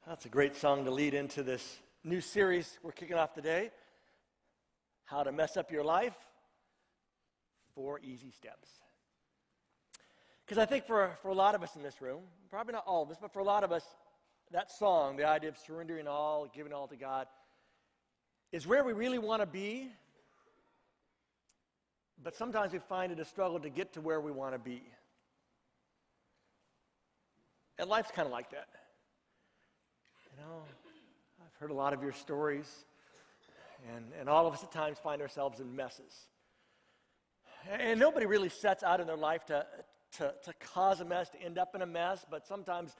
That's a great song to lead into this new series we're kicking off today. How to Mess Up Your Life, 4 Easy Steps. Because I think for a lot of us in this room, probably not all of us, but for a lot of us, that song, the idea of surrendering all, giving all to God, is where we really want to be. But sometimes we find it a struggle to get to where we want to be. And life's kind of like that. You know, I've heard a lot of your stories, and all of us at times find ourselves in messes. And nobody really sets out in their life to cause a mess, to end up in a mess, but sometimes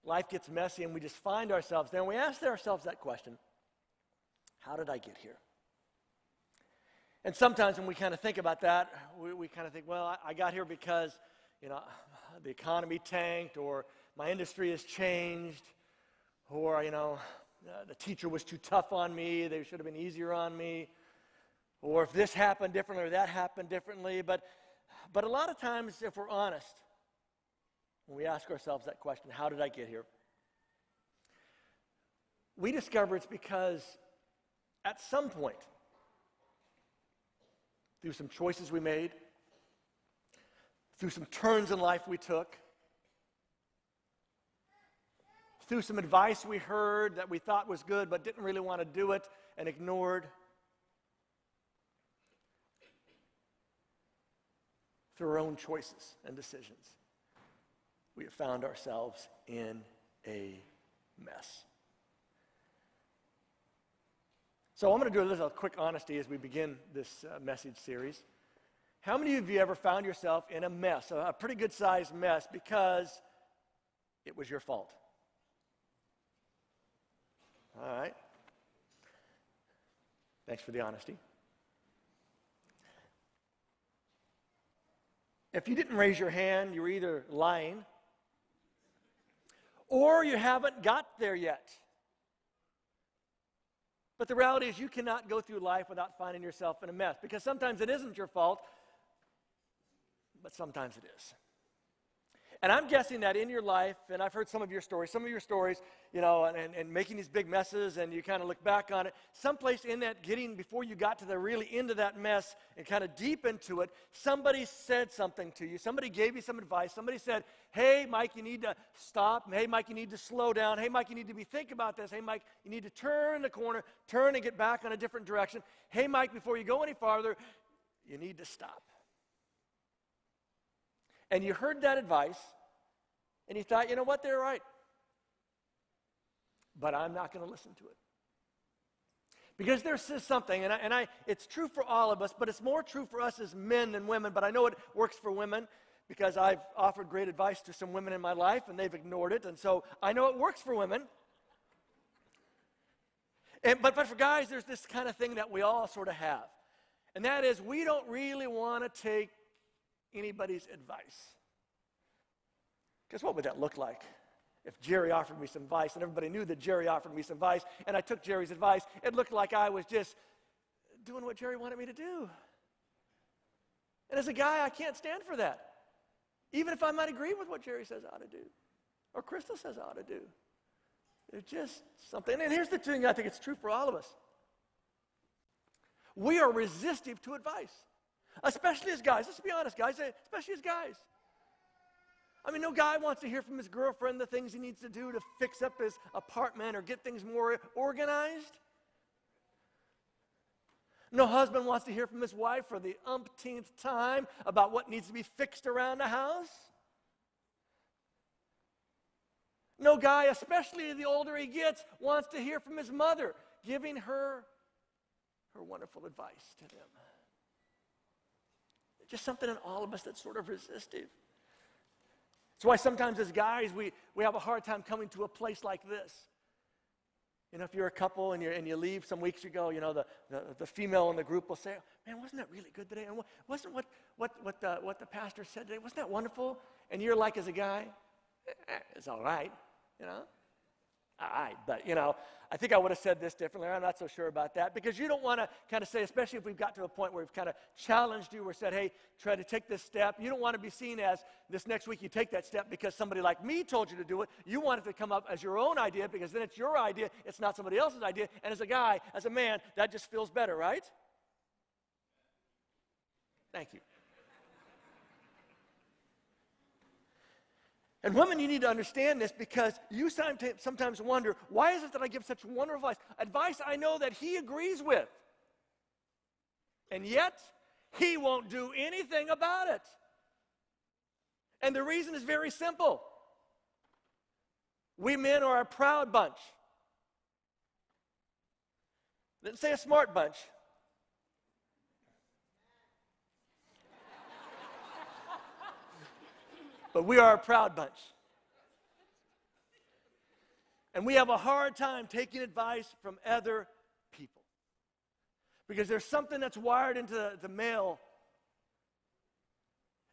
life gets messy and we just find ourselves there, and we ask ourselves that question, how did I get here? And sometimes when we kind of think about that, we kind of think, well, I got here because, the economy tanked, or my industry has changed, or, the teacher was too tough on me, they should have been easier on me, or if this happened differently or that happened differently. But a lot of times, if we're honest, when we ask ourselves that question, how did I get here? We discover it's because at some point, through some choices we made, through some turns in life we took, through some advice we heard that we thought was good but didn't really want to do it and ignored, through our own choices and decisions, we have found ourselves in a mess. So I'm going to do a little quick honesty as we begin this message series. How many of you ever found yourself in a mess, a pretty good-sized mess, because it was your fault? All right. Thanks for the honesty. If you didn't raise your hand, you're either lying or you haven't got there yet. But the reality is you cannot go through life without finding yourself in a mess, because sometimes it isn't your fault, but sometimes it is. And I'm guessing that in your life, and I've heard some of your stories, and making these big messes, and you kind of look back on it, someplace in that before you got to the really into that mess and kind of deep into it, somebody said something to you, somebody gave you some advice, somebody said, hey, Mike, you need to stop, hey, Mike, you need to slow down, hey, Mike, you need to think about this, hey, Mike, you need to turn the corner, turn and get back on a different direction, hey, Mike, before you go any farther, you need to stop. And you heard that advice, and you thought, you know what, they're right. But I'm not going to listen to it. Because there's something, and it's true for all of us, but it's more true for us as men than women, but I know it works for women, because I've offered great advice to some women in my life, and they've ignored it, and so I know it works for women. But for guys, there's this kind of thing that we all sort of have, and that is we don't really want to take anybody's advice. Because what would that look like? If Jerry offered me some advice and everybody knew that Jerry offered me some advice and I took Jerry's advice, it looked like I was just doing what Jerry wanted me to do. And as a guy, I can't stand for that. Even if I might agree with what Jerry says I ought to do or Crystal says I ought to do. There's just something. And here's the thing, I think it's true for all of us. We are resistive to advice. Especially as guys. Let's be honest, guys. Especially as guys. I mean, no guy wants to hear from his girlfriend the things he needs to do to fix up his apartment or get things more organized. No husband wants to hear from his wife for the umpteenth time about what needs to be fixed around the house. No guy, especially the older he gets, wants to hear from his mother, giving her wonderful advice to him. Just something in all of us that's sort of resistive. That's why sometimes as guys, we have a hard time coming to a place like this. If you're a couple and you leave some weeks ago, the female in the group will say, man, wasn't that really good today? And wasn't what the pastor said today, wasn't that wonderful? And you're like, as a guy, it's all right, right, but, I think I would have said this differently. I'm not so sure about that, because you don't want to kind of say, especially if we've got to a point where we've kind of challenged you or said, hey, try to take this step. You don't want to be seen as this next week you take that step because somebody like me told you to do it. You want it to come up as your own idea, because then it's your idea. It's not somebody else's idea. And as a guy, as a man, that just feels better, right? Thank you. And women, you need to understand this, because you sometimes wonder, why is it that I give such wonderful advice? Advice I know that he agrees with. And yet, he won't do anything about it. And the reason is very simple. We men are a proud bunch. Didn't say a smart bunch. But we are a proud bunch. And we have a hard time taking advice from other people, because there's something that's wired into the male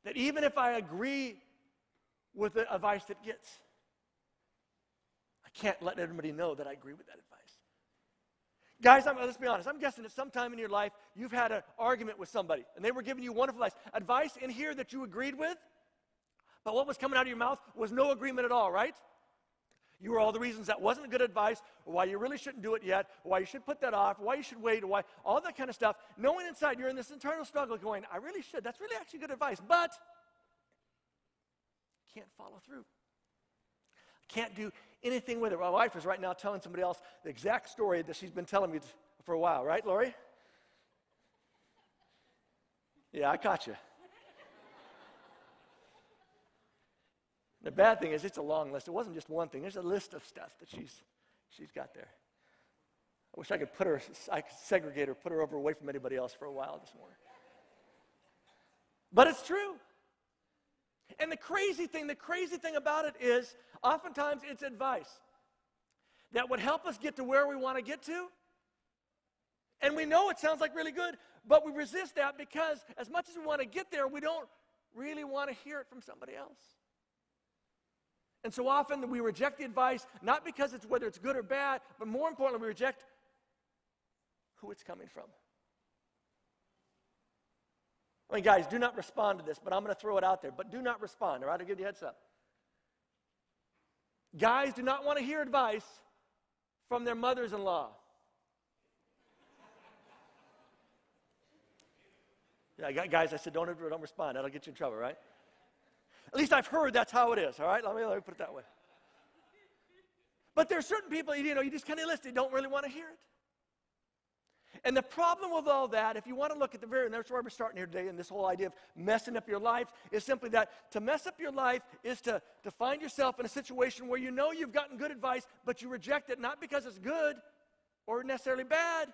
that even if I agree with the advice that gets, I can't let everybody know that I agree with that advice. Guys, let's be honest. I'm guessing at some time in your life you've had an argument with somebody and they were giving you wonderful advice in here that you agreed with. But what was coming out of your mouth was no agreement at all, right? You were all the reasons that wasn't good advice, or why you really shouldn't do it yet, or why you should put that off, or why you should wait, or why, all that kind of stuff. Knowing inside you're in this internal struggle going, I really should. That's really actually good advice, but I can't follow through. I can't do anything with it. My wife is right now telling somebody else the exact story that she's been telling me for a while, right, Lori? Yeah, I caught you. The bad thing is it's a long list. It wasn't just one thing. There's a list of stuff that she's got there. I wish I could segregate her, put her away from anybody else for a while this morning. But it's true. And the crazy thing about it is oftentimes it's advice that would help us get to where we want to get to. And we know it sounds like really good, but we resist that because as much as we want to get there, we don't really want to hear it from somebody else. And so often we reject the advice, not because it's whether it's good or bad, but more importantly, we reject who it's coming from. I mean, guys, do not respond to this, but I'm going to throw it out there. But do not respond, all right? I'll give you a heads up. Guys do not want to hear advice from their mothers-in-law. Yeah, guys, I said don't respond. That'll get you in trouble, right? At least I've heard that's how it is, all right? Let me put it that way. But there are certain people, you just kind of listen, they don't really want to hear it. And the problem with all that, if you want to look at and that's where we're starting here today, and this whole idea of messing up your life, is simply that to mess up your life is to find yourself in a situation where you know you've gotten good advice, but you reject it not because it's good or necessarily bad,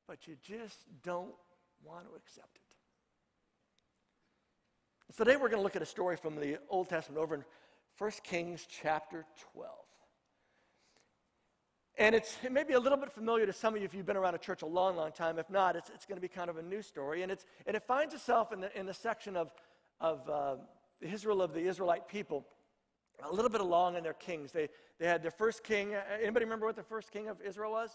but you just don't want to accept it. So today we're going to look at a story from the Old Testament over in 1 Kings chapter 12. And it may be a little bit familiar to some of you if you've been around a church a long, long time. If not, it's going to be kind of a new story. And it finds itself in the section of Israel, of the Israelite people, a little bit along in their kings. They had their first king. Anybody remember what the first king of Israel was?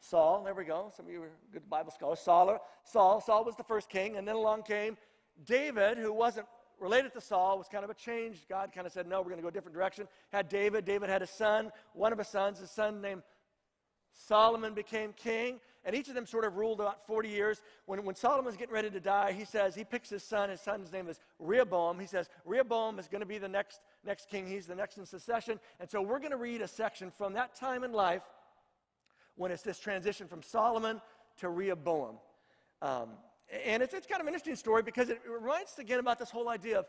Saul. There we go. Some of you are good Bible scholars. Saul was the first king, and then along came David, who wasn't related to Saul, was kind of a change. God kind of said, no, we're going to go a different direction. Had David. David had a son. One of his son named Solomon became king. And each of them sort of ruled about 40 years. When Solomon's getting ready to die, he picks his son. His son's name is Rehoboam. He says, Rehoboam is going to be the next king. He's the next in succession. And so we're going to read a section from that time in life when it's this transition from Solomon to Rehoboam. And it's kind of an interesting story because it reminds us again about this whole idea of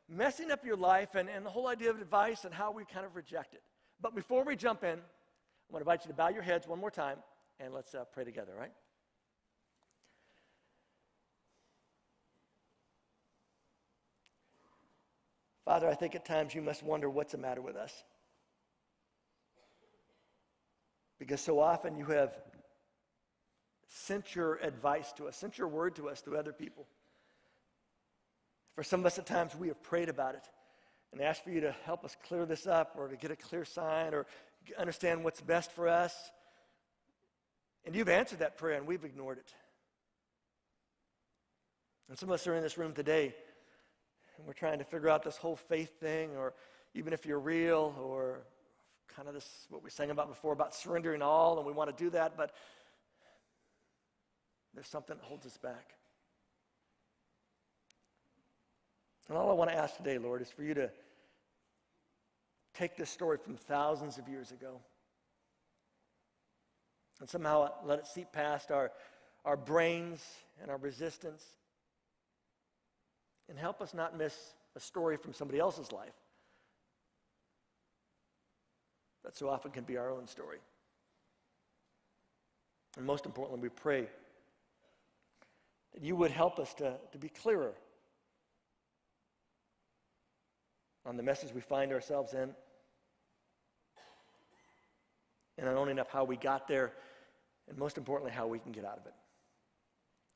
messing up your life and the whole idea of advice and how we kind of reject it. But before we jump in, I want to invite you to bow your heads one more time and let's pray together, right? Father, I think at times you must wonder what's the matter with us. Because so often you have sent your advice to us, sent your word to us through other people. For some of us at times we have prayed about it. and ask for you to help us clear this up or to get a clear sign or understand what's best for us. And you've answered that prayer, and we've ignored it. And some of us are in this room today, and we're trying to figure out this whole faith thing, or even if you're real, or kind of this, what we sang about before, about surrendering all, and we want to do that, but there's something that holds us back. And all I want to ask today, Lord, is for you to take this story from thousands of years ago and somehow let it seep past our brains and our resistance and help us not miss a story from somebody else's life that so often can be our own story. And most importantly, we pray that you would help us to be clearer on the message we find ourselves in, and not only enough how we got there, and most importantly, how we can get out of it.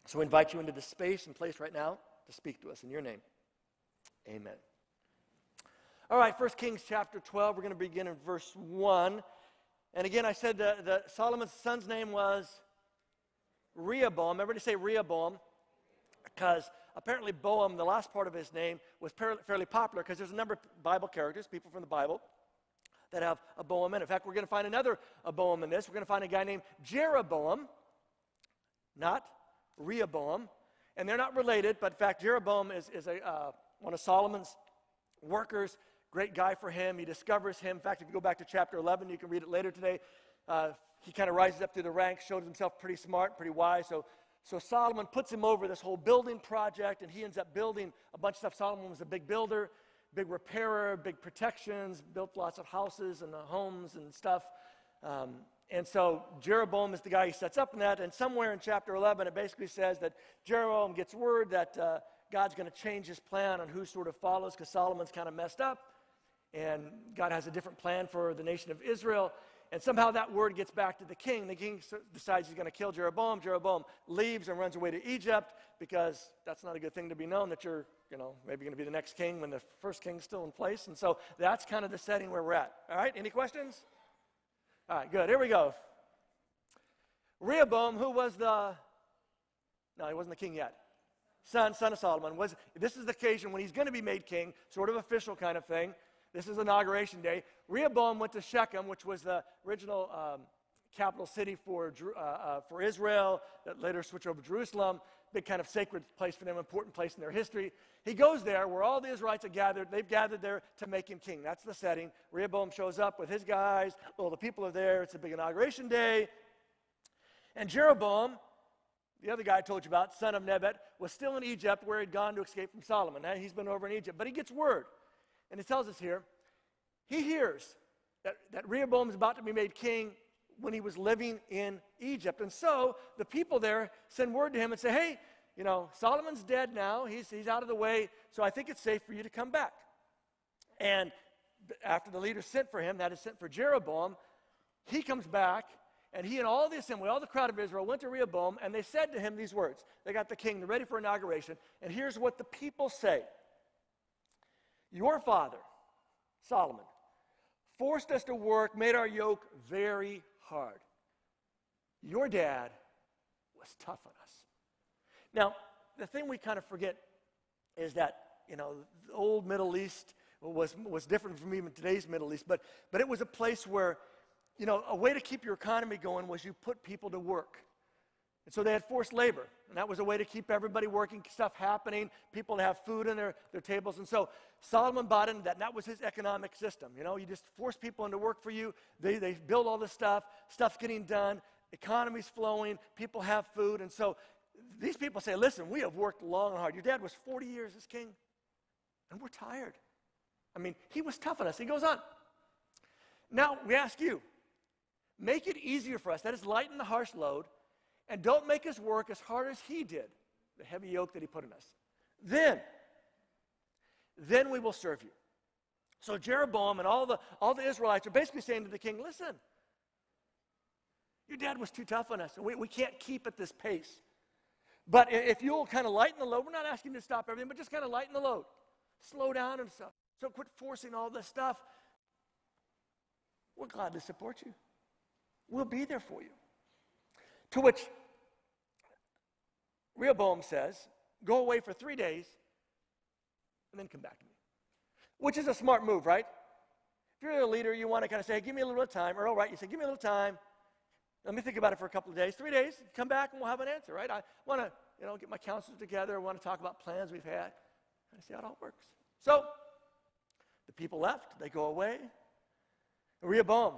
So we invite you into this space and place right now to speak to us in your name. Amen. All right, 1 Kings chapter 12, we're going to begin in verse 1. And again, I said that Solomon's son's name was Rehoboam. Everybody say Rehoboam, because apparently Boam, the last part of his name, was fairly popular because there's a number of Bible characters, people from the Bible, that have a Boam in it. In fact, we're going to find another Boam in this. We're going to find a guy named Jeroboam, not Rehoboam. And they're not related, but in fact, Jeroboam is one of Solomon's workers. Great guy for him. He discovers him. In fact, if you go back to chapter 11, you can read it later today. He kind of rises up through the ranks, shows himself pretty smart, pretty wise. So Solomon puts him over this whole building project, and he ends up building a bunch of stuff. Solomon was a big builder, big repairer, big protections, built lots of houses and homes and stuff. And so Jeroboam is the guy he sets up in that. And somewhere in chapter 11, it basically says that Jeroboam gets word that God's going to change his plan on who sort of follows, because Solomon's kind of messed up. And God has a different plan for the nation of Israel. And somehow that word gets back to the king. The king decides he's going to kill Jeroboam. Jeroboam leaves and runs away to Egypt, because that's not a good thing to be known, that you're, maybe going to be the next king when the first king's still in place. And so that's kind of the setting where we're at. All right, any questions? All right, good. Here we go. Rehoboam, who was he wasn't the king yet. Son of Solomon. This is the occasion when he's going to be made king, sort of official kind of thing. This is inauguration day. Rehoboam went to Shechem, which was the original capital city for Israel, that later switched over to Jerusalem. Big kind of sacred place for them, important place in their history. He goes there where all the Israelites are gathered. They've gathered there to make him king. That's the setting. Rehoboam shows up with his guys. All the people are there. It's a big inauguration day. And Jeroboam, the other guy I told you about, son of Nebat, was still in Egypt where he'd gone to escape from Solomon. Now he's been over in Egypt. But he gets word. And it tells us here, he hears that Rehoboam is about to be made king when he was living in Egypt. And so the people there send word to him and say, hey, Solomon's dead now. He's out of the way, so I think it's safe for you to come back. And after the leaders sent for him, that is sent for Jeroboam, he comes back, and he and all the assembly, all the crowd of Israel went to Rehoboam, and they said to him these words. They got the king, they're ready for inauguration, and here's what the people say. Your father, Solomon, forced us to work, made our yoke very hard. Your dad was tough on us. Now, the thing we kind of forget is that, the old Middle East was different from even today's Middle East, but it was a place where, a way to keep your economy going was you put people to work. And so they had forced labor, and that was a way to keep everybody working, stuff happening, people to have food on their tables. And so Solomon bought into that, and that was his economic system. You just force people into work for you. They build all this stuff's getting done, economy's flowing, people have food. And so these people say, listen, we have worked long and hard. Your dad was 40 years as king, and we're tired. He was tough on us. He goes on. Now, we ask you, make it easier for us. That is, lighten the harsh load. And don't make us work as hard as he did, the heavy yoke that he put on us. Then we will serve you. So Jeroboam and all the Israelites are basically saying to the king, listen, your dad was too tough on us, and we can't keep at this pace. But if you'll kind of lighten the load, we're not asking you to stop everything, but just kind of lighten the load. Slow down and stuff. So quit forcing all this stuff. We'll gladly support you. We'll be there for you. To which Rehoboam says, go away for 3 days and then come back to me. Which is a smart move, right? If you're a leader, you want to kind of say, hey, give me a little bit of time. Earl, right? You say, give me a little time. Let me think about it for a couple of days. 3 days, come back and we'll have an answer, right? I want to, get my counselors together. I want to talk about plans we've had. And see how it all works. So the people left. They go away. Rehoboam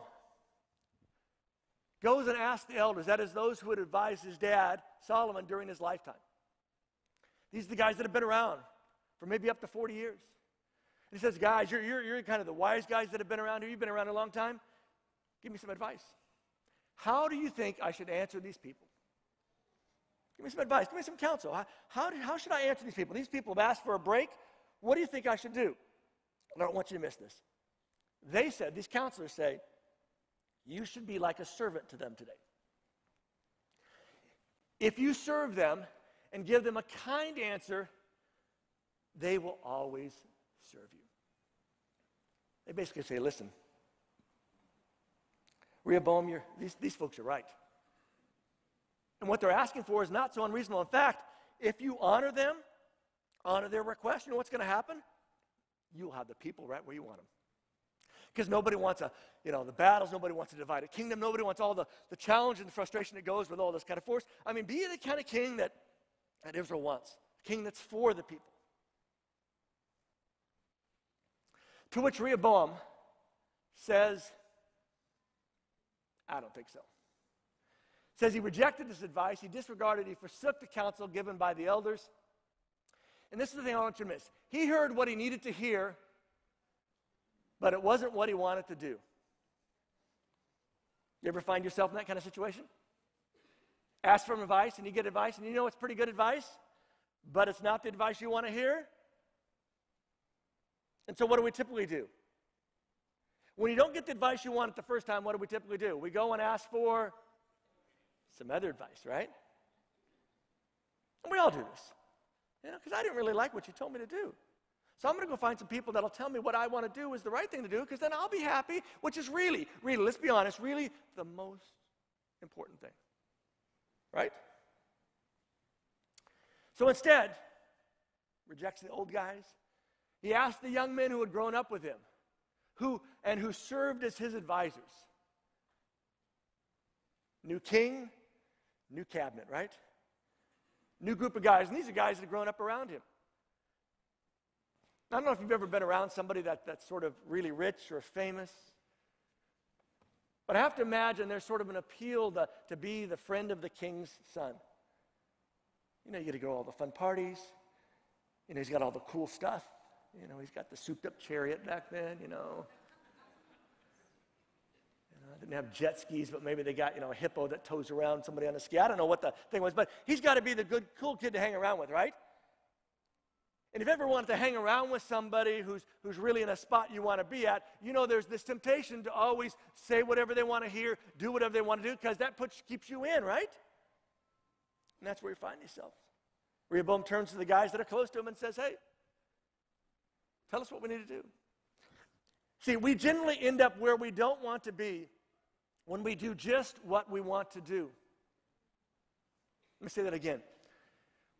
goes and asks the elders, that is, those who had advised his dad, Solomon, during his lifetime. These are the guys that have been around for maybe up to 40 years. And he says, guys, you're kind of the wise guys that have been around here. You've been around a long time. Give me some advice. How do you think I should answer these people? Give me some advice. Give me some counsel. How should I answer these people? These people have asked for a break. What do you think I should do? I don't want you to miss this. They said, these counselors say, you should be like a servant to them today. If you serve them and give them a kind answer, they will always serve you. They basically say, listen, Rehoboam, these folks are right. And what they're asking for is not so unreasonable. In fact, if you honor them, honor their request, you know what's going to happen? You'll have the people right where you want them. Because nobody wants the battles, nobody wants a divided kingdom, nobody wants all the challenge and the frustration that goes with all this kind of force. I mean, be the kind of king that Israel wants, a king that's for the people. To which Rehoboam says, I don't think so. Says he rejected this advice, he disregarded, he forsook the counsel given by the elders. And this is the thing I want you to miss. He heard what he needed to hear, but it wasn't what he wanted to do. You ever find yourself in that kind of situation? Ask for advice and you get advice and you know it's pretty good advice, but it's not the advice you want to hear. And so what do we typically do? When you don't get the advice you wanted the first time, what do we typically do? We go and ask for some other advice, right? And we all do this. Because I didn't really like what you told me to do. So I'm going to go find some people that'll tell me what I want to do is the right thing to do, because then I'll be happy, which is really, let's be honest, really the most important thing. Right? So instead, rejects the old guys. He asked the young men who had grown up with him, who served as his advisors. New king, new cabinet, right? New group of guys, and these are guys that have grown up around him. I don't know if you've ever been around somebody that's sort of really rich or famous, but I have to imagine there's sort of an appeal to be the friend of the king's son. You get to go to all the fun parties. He's got all the cool stuff. He's got the souped-up chariot back then, Didn't have jet skis, but maybe they got, a hippo that tows around somebody on a ski. I don't know what the thing was, but he's got to be the good, cool kid to hang around with, right? And if you ever wanted to hang around with somebody who's really in a spot you want to be at, there's this temptation to always say whatever they want to hear, do whatever they want to do, because that keeps you in, right? And that's where you find yourself. Rehoboam turns to the guys that are close to him and says, hey, tell us what we need to do. See, we generally end up where we don't want to be when we do just what we want to do. Let me say that again.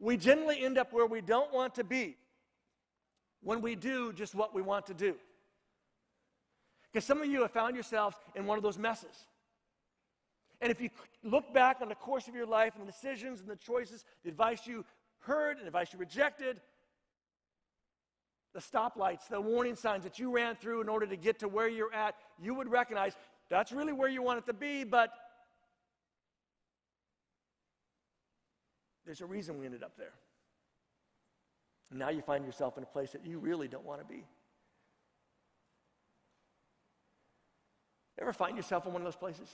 We generally end up where we don't want to be when we do just what we want to do. Because some of you have found yourselves in one of those messes. And if you look back on the course of your life and the decisions and the choices, the advice you heard and the advice you rejected, the stoplights, the warning signs that you ran through in order to get to where you're at, you would recognize that's really where you want it to be, but there's a reason we ended up there. And now you find yourself in a place that you really don't want to be. Ever find yourself in one of those places?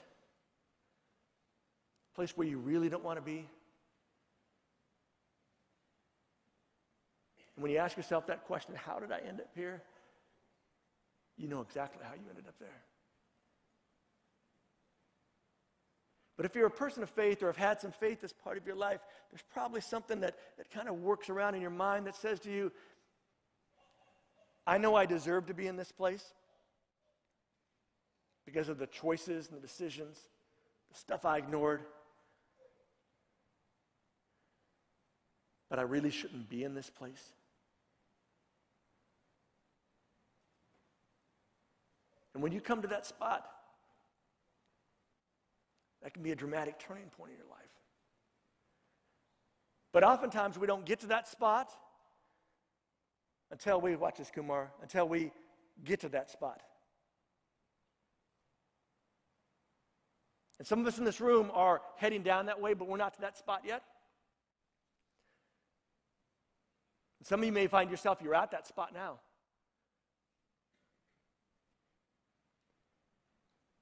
A place where you really don't want to be? And when you ask yourself that question, how did I end up here? You know exactly how you ended up there. But if you're a person of faith or have had some faith as part of your life, there's probably something that kind of works around in your mind that says to you, I know I deserve to be in this place because of the choices and the decisions, the stuff I ignored. But I really shouldn't be in this place. And when you come to that spot, that can be a dramatic turning point in your life. But oftentimes we don't get to that spot until we, watch this, Kumar, until we get to that spot. And some of us in this room are heading down that way, but we're not to that spot yet. And some of you may find yourself, you're at that spot now.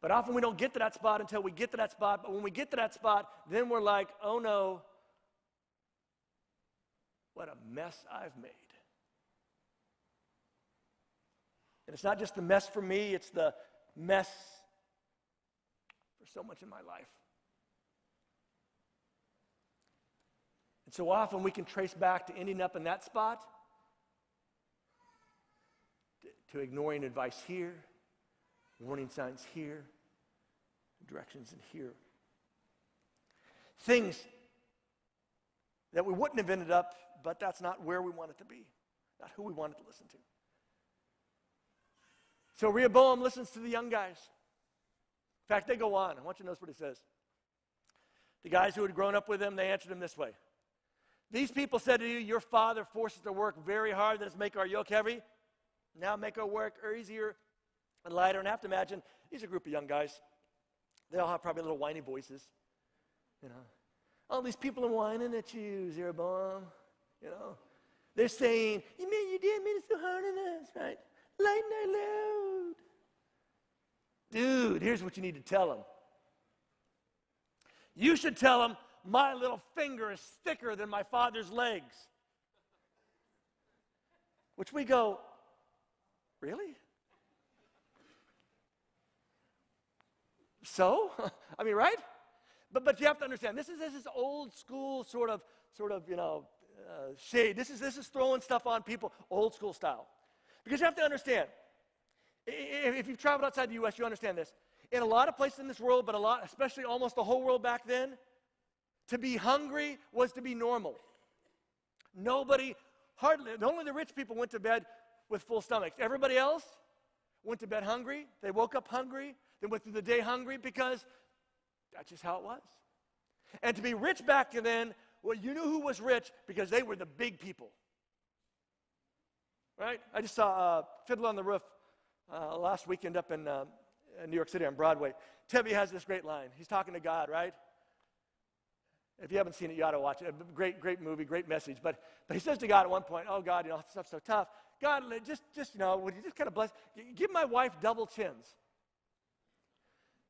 But often we don't get to that spot until we get to that spot. But when we get to that spot, then we're like, oh no, what a mess I've made. And it's not just the mess for me, it's the mess for so much in my life. And so often we can trace back to ending up in that spot, to ignoring advice here, warning signs here, directions in here. Things that we wouldn't have ended up, but that's not where we want it to be, not who we wanted to listen to. So Rehoboam listens to the young guys. In fact, they go on. I want you to notice what he says. The guys who had grown up with him, they answered him this way. These people said to you, your father forced us to work very hard, that is make our yoke heavy. Now make our work easier and lighter. And I have to imagine, these are a group of young guys. They all have probably little whiny voices. You know, all these people are whining at you, Jeroboam. You know, they're saying, you mean your dad made it so hard on us, right? Lighten our load. Dude, here's what you need to tell them. You should tell them, my little finger is thicker than my father's legs. Which we go, really? So? I mean, right? But you have to understand, this is old school sort of shade. This is throwing stuff on people, old school style. Because you have to understand, if you've traveled outside the U.S., you understand this. In a lot of places in this world, but especially almost the whole world back then, to be hungry was to be normal. Only the rich people went to bed with full stomachs. Everybody else went to bed hungry. They woke up hungry. They went through the day hungry because that's just how it was. And to be rich back then, well, you knew who was rich because they were the big people. Right? I just saw Fiddler on the Roof last weekend up in New York City on Broadway. Tevye has this great line. He's talking to God, right? If you haven't seen it, you ought to watch it. Great movie, great message. But he says to God at one point, oh, God, stuff's so tough. God, would you just kind of bless, give my wife double chins.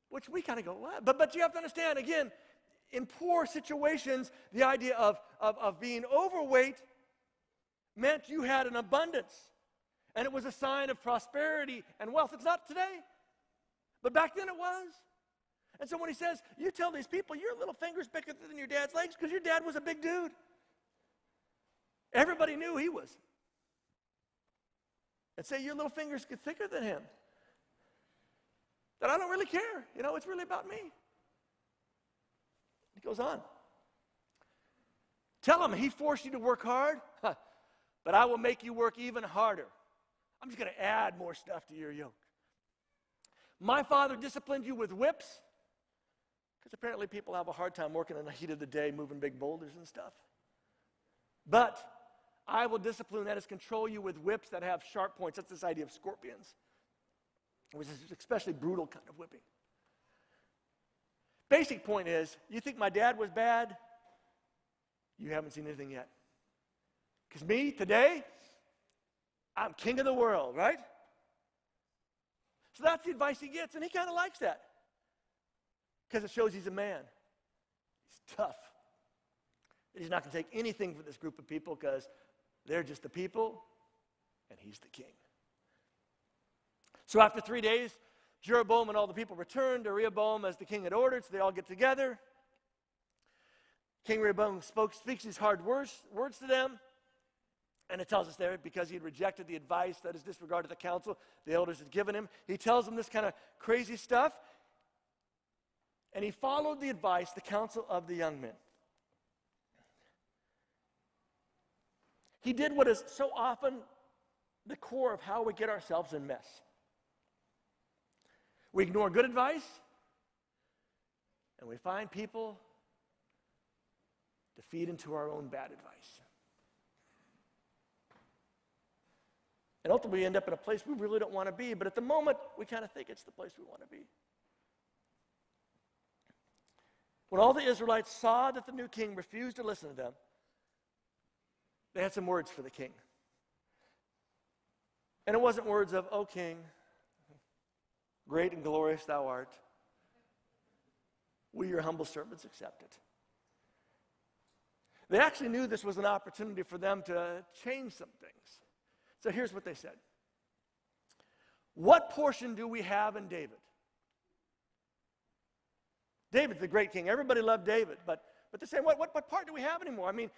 Which we kind of go, what? But you have to understand, again, in poor situations, the idea of being overweight meant you had an abundance. And it was a sign of prosperity and wealth. It's not today. But back then it was. And so when he says, you tell these people, your little finger's bigger than your dad's legs, because your dad was a big dude. Everybody knew he was. And say, your little finger's thicker than him. That I don't really care. It's really about me. He goes on. Tell him he forced you to work hard, but I will make you work even harder. I'm just going to add more stuff to your yoke. My father disciplined you with whips, because apparently people have a hard time working in the heat of the day, moving big boulders and stuff. But I will discipline, that is, control you with whips that have sharp points. That's this idea of scorpions, which is especially brutal kind of whipping. Basic point is, you think my dad was bad? You haven't seen anything yet. Because me, today, I'm king of the world, right? So that's the advice he gets, and he kind of likes that. Because it shows he's a man. He's tough. And he's not going to take anything from this group of people because they're just the people, and he's the king. So after 3 days, Jeroboam and all the people returned to Rehoboam as the king had ordered, so they all get together. King Rehoboam speaks these hard words to them. And it tells us there, because he had rejected the advice, that is, disregarded the counsel the elders had given him, he tells them this kind of crazy stuff. And he followed the advice, the counsel of the young men. He did what is so often the core of how we get ourselves in mess. We ignore good advice, and we find people to feed into our own bad advice. And ultimately, we end up in a place we really don't want to be, but at the moment, we kind of think it's the place we want to be. When all the Israelites saw that the new king refused to listen to them, they had some words for the king. And it wasn't words of, "O king, great and glorious thou art. We, your humble servants, accept it." They actually knew this was an opportunity for them to change some things. So here's what they said. What portion do we have in David? David's the great king. Everybody loved David, but they're saying, what part do we have anymore? I mean,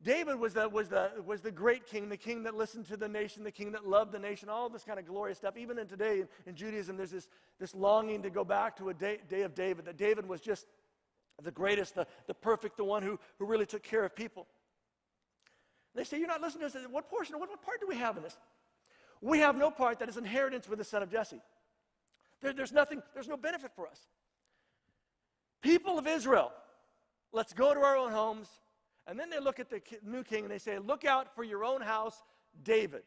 David was the great king, the king that listened to the nation, the king that loved the nation, all this kind of glorious stuff. Even in today in Judaism, there's this longing to go back to a day of David, that David was just the greatest, the perfect, the one who really took care of people. They say, you're not listening to us. What portion, what part do we have in this? We have no part. That is inheritance with the son of Jesse. There's nothing, there's no benefit for us. People of Israel, let's go to our own homes. And then they look at the new king and they say, look out for your own house, David.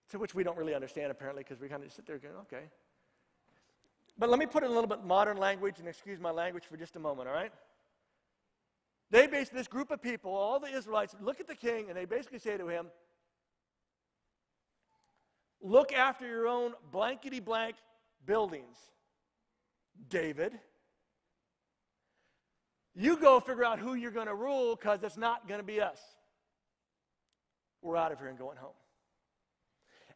To which we don't really understand, apparently, because we kind of sit there going, okay. But let me put it in a little bit modern language, and excuse my language for just a moment, all right? This group of people, all the Israelites, look at the king, and they basically say to him, look after your own blankety-blank buildings, David. You go figure out who you're going to rule, because it's not going to be us. We're out of here and going home.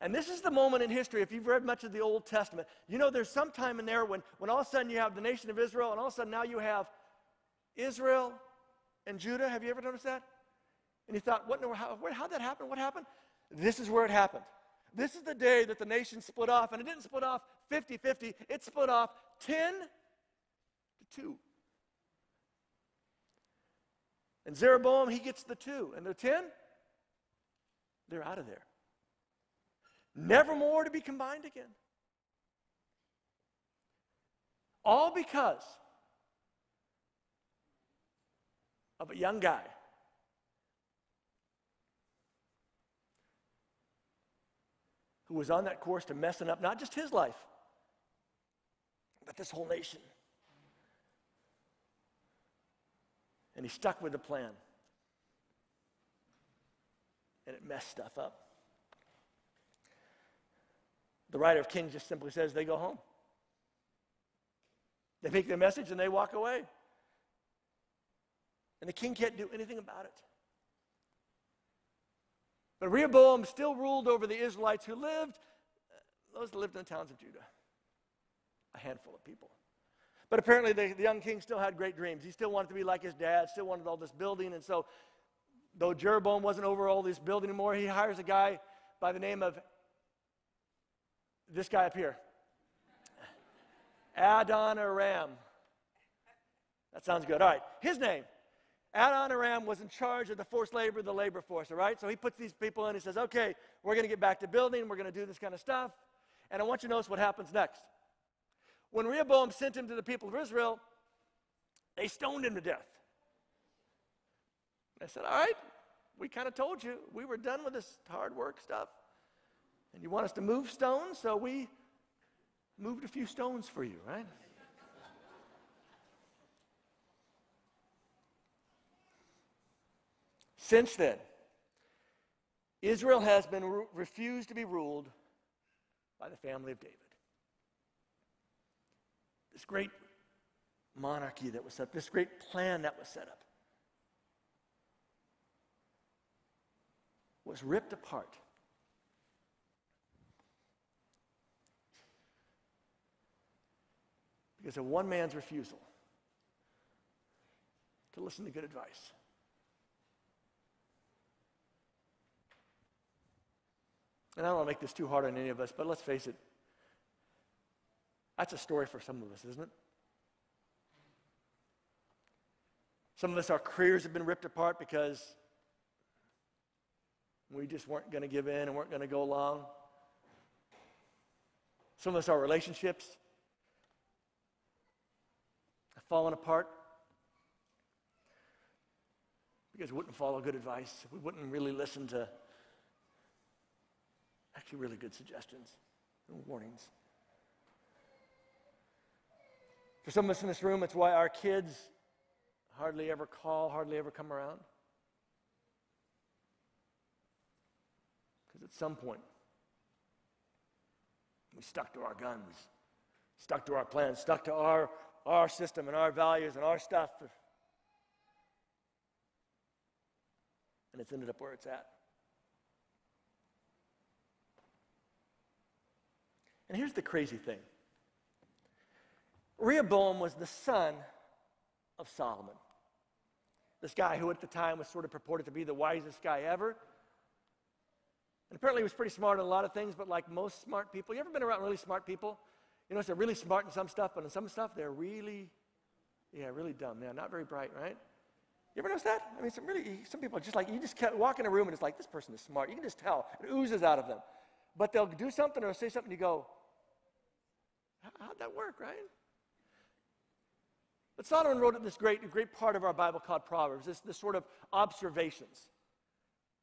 And this is the moment in history, if you've read much of the Old Testament, you know there's some time in there when all of a sudden you have the nation of Israel, and all of a sudden now you have Israel and Judah. Have you ever noticed that? And you thought, how'd that happen? What happened? This is where it happened. This is the day that the nation split off, and it didn't split off 50-50. It split off 10-2. And Jeroboam, he gets the 2. And the 10, they're out of there. Never more to be combined again. All because of a young guy who was on that course to messing up not just his life, but this whole nation. And he stuck with the plan. And it messed stuff up. The writer of Kings just simply says they go home. They make their message and they walk away. And the king can't do anything about it. But Rehoboam still ruled over the Israelites who lived, those that lived in the towns of Judah. A handful of people. But apparently the young king still had great dreams. He still wanted to be like his dad, still wanted all this building. And so, though Jeroboam wasn't over all this building anymore, he hires a guy by the name of this guy up here. Adoniram. That sounds good. All right. His name. Adoniram was in charge of the forced labor, the labor force, all right? So he puts these people in. He says, okay, we're going to get back to building. We're going to do this kind of stuff. And I want you to notice what happens next. When Rehoboam sent him to the people of Israel, they stoned him to death. And I said, all right, we kind of told you. We were done with this hard work stuff. And you want us to move stones, so we moved a few stones for you, right? Since then, Israel has been refused to be ruled by the family of David. This great monarchy that was set up, this great plan that was set up, was ripped apart. Because of one man's refusal to listen to good advice. And I don't want to make this too hard on any of us, but let's face it, that's a story for some of us, isn't it? Some of us, our careers have been ripped apart because we just weren't going to give in and weren't going to go along. Some of us, our relationships have fallen apart because we wouldn't follow good advice. We wouldn't really listen to actually really good suggestions and warnings. For some of us in this room, it's why our kids hardly ever call, hardly ever come around. Because at some point, we stuck to our guns, stuck to our plans, stuck to our system and our values and our stuff. And it's ended up where it's at. And here's the crazy thing. Rehoboam was the son of Solomon. This guy who at the time was sort of purported to be the wisest guy ever. And apparently he was pretty smart in a lot of things, but like most smart people, you ever been around really smart people? You know, they're really smart in some stuff, but in some stuff they're really dumb. They're not very bright, right? You ever notice that? I mean, some people just like, you just walk in a room and it's like, this person is smart. You can just tell. It oozes out of them. But they'll do something or say something and you go, how'd that work, right? But Solomon wrote this great part of our Bible called Proverbs, this sort of observations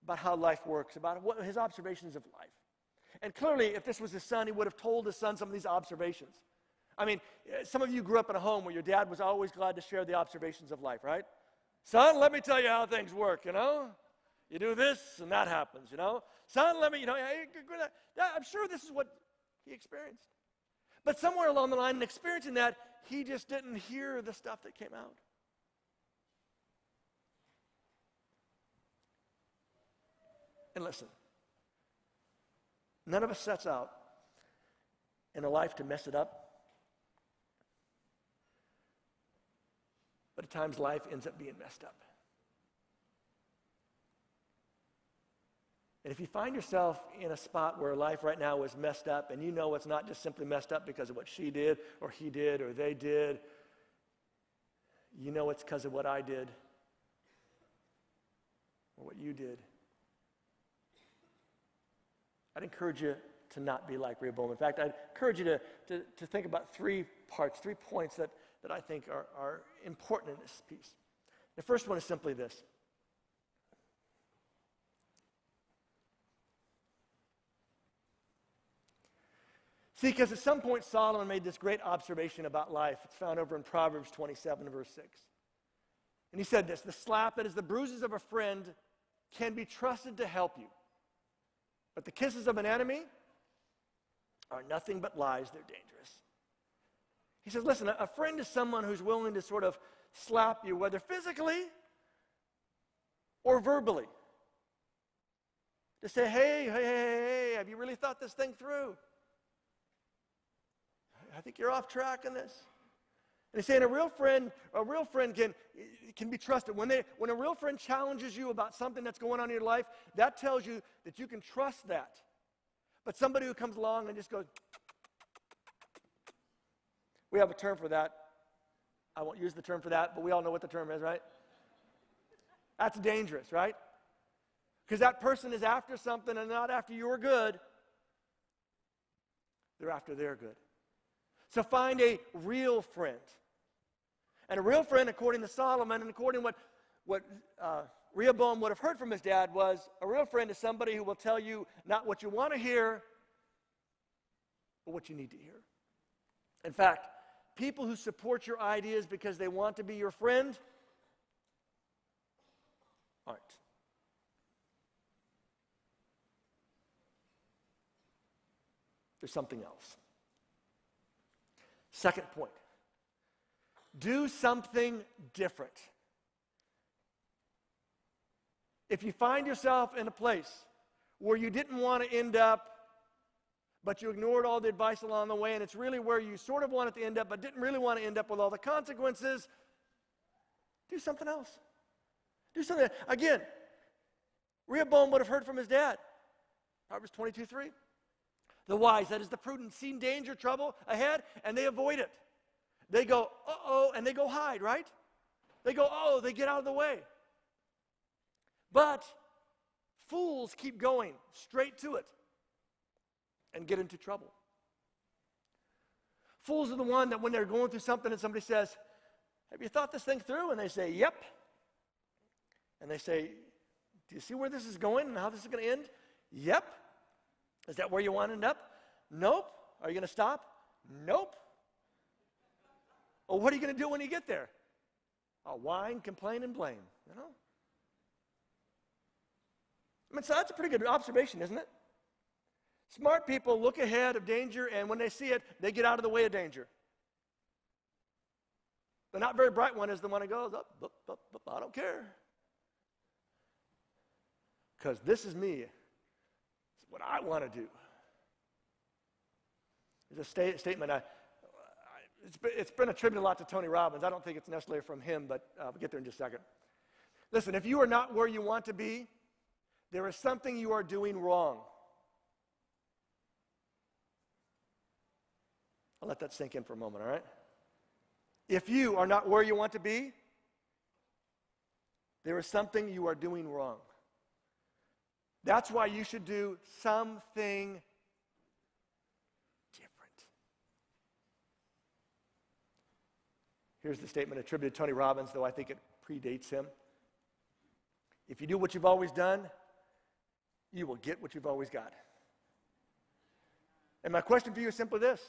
about how life works, about his observations of life. And clearly, if this was his son, he would have told his son some of these observations. I mean, some of you grew up in a home where your dad was always glad to share the observations of life, right? Son, let me tell you how things work, you know? You do this and that happens, you know? Son, let me, you know, I'm sure this is what he experienced. But somewhere along the line in experiencing that, he just didn't hear the stuff that came out. And listen, none of us sets out in a life to mess it up. But at times life ends up being messed up. And if you find yourself in a spot where life right now is messed up, and you know it's not just simply messed up because of what she did, or he did, or they did, you know it's because of what I did, or what you did. I'd encourage you to not be like Rehoboam. In fact, I'd encourage you to think about 3 points that I think are important in this piece. The first one is simply this. See, because at some point Solomon made this great observation about life. It's found over in Proverbs 27, verse 6. And he said this, the slap, that is the bruises of a friend, can be trusted to help you. But the kisses of an enemy are nothing but lies. They're dangerous. He says, listen, a friend is someone who's willing to sort of slap you, whether physically or verbally. To say, hey, have you really thought this thing through? I think you're off track on this. And he's saying a real friend can be trusted. When a real friend challenges you about something that's going on in your life, that tells you that you can trust that. But somebody who comes along and just goes, we have a term for that. I won't use the term for that, but we all know what the term is, right? That's dangerous, right? Because that person is after something and not after your good. They're after their good. So find a real friend. And a real friend, according to Solomon, and according to what Rehoboam would have heard from his dad, was a real friend is somebody who will tell you not what you want to hear, but what you need to hear. In fact, people who support your ideas because they want to be your friend aren't. There's something else. Second point. Do something different. If you find yourself in a place where you didn't want to end up, but you ignored all the advice along the way, and it's really where you sort of wanted to end up, but didn't really want to end up with all the consequences, do something else. Do something. Again, Rehoboam would have heard from his dad. Proverbs 22:3. The wise, that is the prudent, see danger, trouble ahead, and they avoid it. They go, uh-oh, and they go hide, right? They go, oh, they get out of the way. But fools keep going straight to it and get into trouble. Fools are the one that when they're going through something and somebody says, have you thought this thing through? And they say, yep. And they say, do you see where this is going and how this is going to end? Yep. Is that where you want to end up? Nope. Are you going to stop? Nope. Well, what are you going to do when you get there? I'll whine, complain, and blame, you know? I mean, so that's a pretty good observation, isn't it? Smart people look ahead of danger, and when they see it, they get out of the way of danger. The not very bright one is the one that goes, up, up, up, up, I don't care. Because this is me. It's what I want to do. There's a statement, it's been attributed a lot to Tony Robbins. I don't think it's necessarily from him, but we'll get there in just a second. Listen, if you are not where you want to be, there is something you are doing wrong. I'll let that sink in for a moment, all right? If you are not where you want to be, there is something you are doing wrong. That's why you should do something different. Here's the statement attributed to Tony Robbins, though I think it predates him. If you do what you've always done, you will get what you've always got. And my question for you is simply this.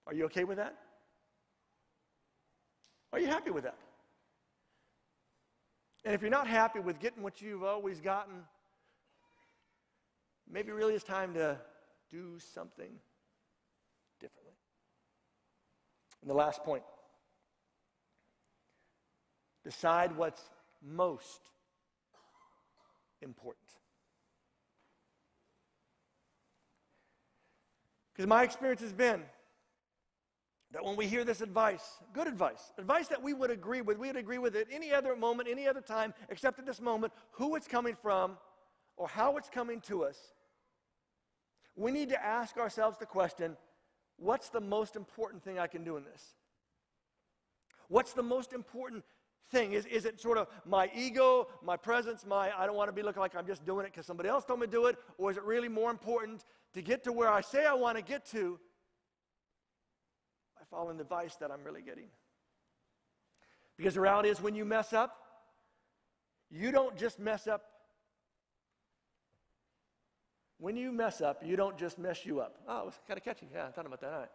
Are you okay with that? Are you happy with that? And if you're not happy with getting what you've always gotten, maybe really it's time to do something differently. And the last point. Decide what's most important. Because my experience has been that when we hear this advice, good advice that we would agree with, at any other moment, any other time, except at this moment, who it's coming from or how it's coming to us, we need to ask ourselves the question, what's the most important thing I can do in this? What's the most important thing? Is it sort of my ego, my presence, I don't want to be looking like I'm just doing it because somebody else told me to do it, or is it really more important to get to where I say I want to get to by following the advice that I'm really getting? Because the reality is when you mess up, you don't just mess up. When you mess up, you don't just mess you up. Oh, it was kind of catchy. Yeah, I thought about that. All right.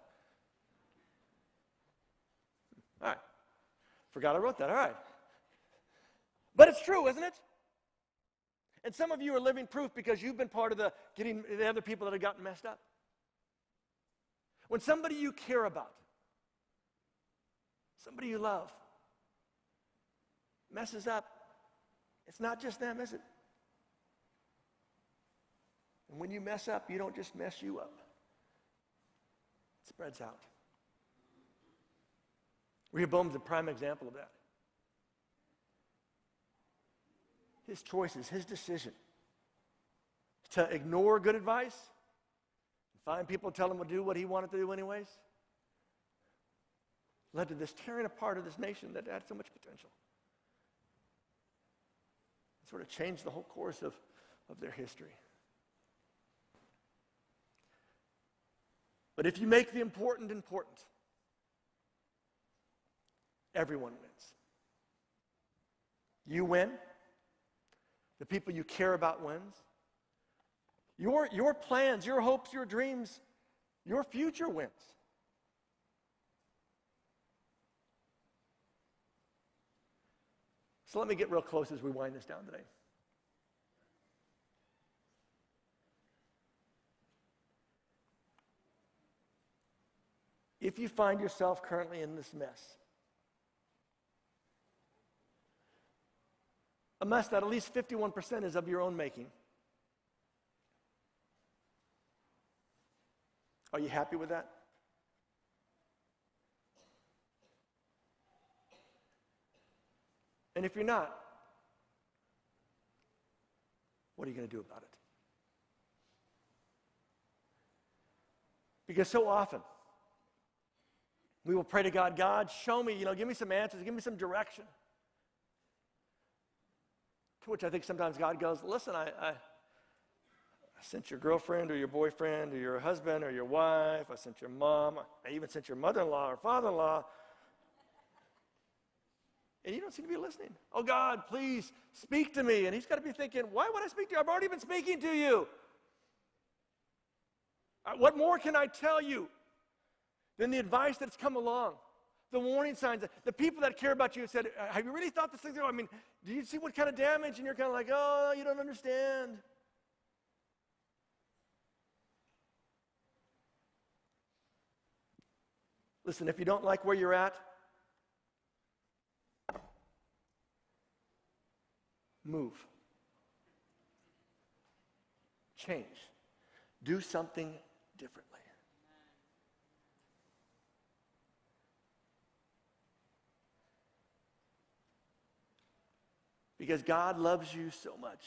All right. Forgot I wrote that. All right. But it's true, isn't it? And some of you are living proof because you've been part of getting the other people that have gotten messed up. When somebody you care about, somebody you love, messes up, it's not just them, is it? And when you mess up, you don't just mess you up. It spreads out. Rehoboam's a prime example of that. His choices, his decision to ignore good advice and find people to tell him to do what he wanted to do anyways led to this tearing apart of this nation that had so much potential. It sort of changed the whole course of their history. But if you make the important important, everyone wins. You win. The people you care about wins. Your plans, your hopes, your dreams, your future wins. So let me get real close as we wind this down today. If you find yourself currently in this mess, a mess that at least 51% is of your own making, are you happy with that? And if you're not, what are you going to do about it? Because so often, we will pray to God, God, show me, give me some answers, give me some direction. To which I think sometimes God goes, listen, I sent your girlfriend or your boyfriend or your husband or your wife. I sent your mom. I even sent your mother-in-law or father-in-law. And you don't seem to be listening. Oh, God, please speak to me. And he's got to be thinking, why would I speak to you? I've already been speaking to you. What more can I tell you than the advice that's come along? The warning signs, the people that care about you said, have you really thought this thing through? I mean, do you see what kind of damage? And you're kind of like, oh, you don't understand. Listen, if you don't like where you're at, move. Change. Do something differently. Because God loves you so much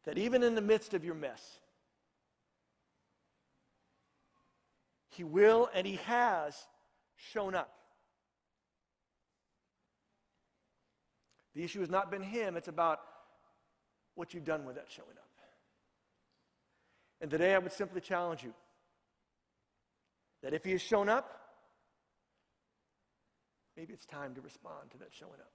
that even in the midst of your mess, He will and He has shown up. The issue has not been Him, it's about what you've done with that showing up. And today I would simply challenge you that if He has shown up, maybe it's time to respond to that showing up.